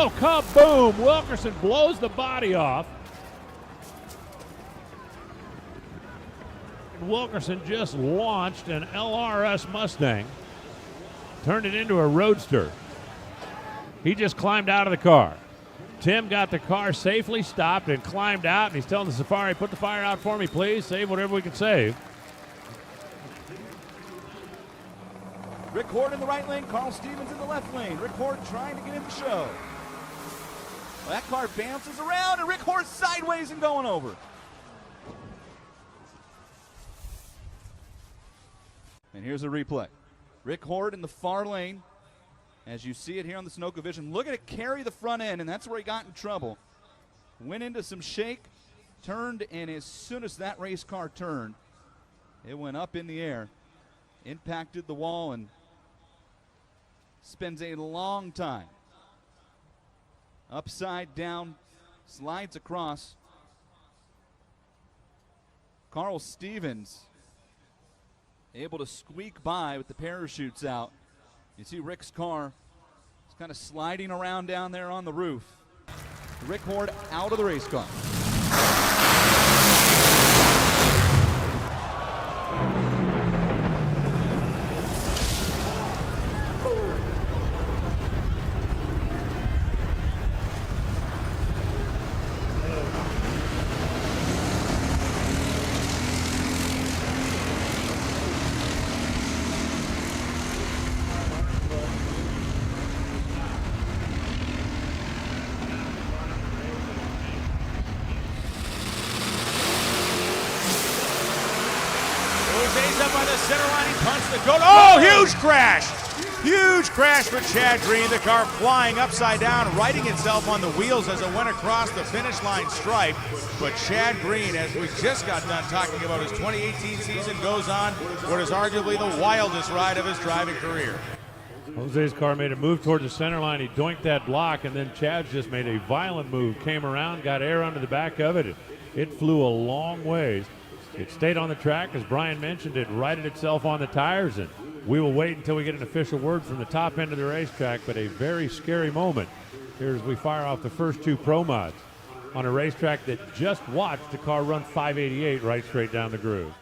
Oh, kaboom! Wilkerson blows the body off. Wilkerson just launched an LRS Mustang, turned it into a roadster. He just climbed out of the car. Tim got the car safely stopped and climbed out, and he's telling the Safari, put the fire out for me, please. Save whatever we can save. Rick Horde in the right lane, Carl Stevens in the left lane. Rick Horde trying to get in the show. Well, that car bounces around, and Rick Horde's sideways and going over. And here's a replay. Rick Horde in the far lane. As you see it here on the Sunoco Vision, look at it carry the front end, and that's where he got in trouble. Went into some shake, turned, and as soon as that race car turned, it went up in the air, impacted the wall, and spends a long time upside down, slides across. Carl Stevens able to squeak by with the parachutes out. You see Rick's car is kind of sliding around down there on the roof. Rick Horde out of the race car. Jose's up on the center line. He punched the goat. Oh, huge crash! Huge crash for Chad Green. The car flying upside down, righting itself on the wheels as it went across the finish line stripe. But Chad Green, as we just got done talking about his 2018 season, goes on what is arguably the wildest ride of his driving career. Jose's car made a move towards the center line. He doinked that block, and then Chad's just made a violent move, came around, got air under the back of it. It flew a long ways. It stayed on the track. As Brian mentioned, it righted itself on the tires, and we will wait until we get an official word from the top end of the racetrack, but a very scary moment here as we fire off the first two Pro Mods on a racetrack that just watched the car run 588 right straight down the groove.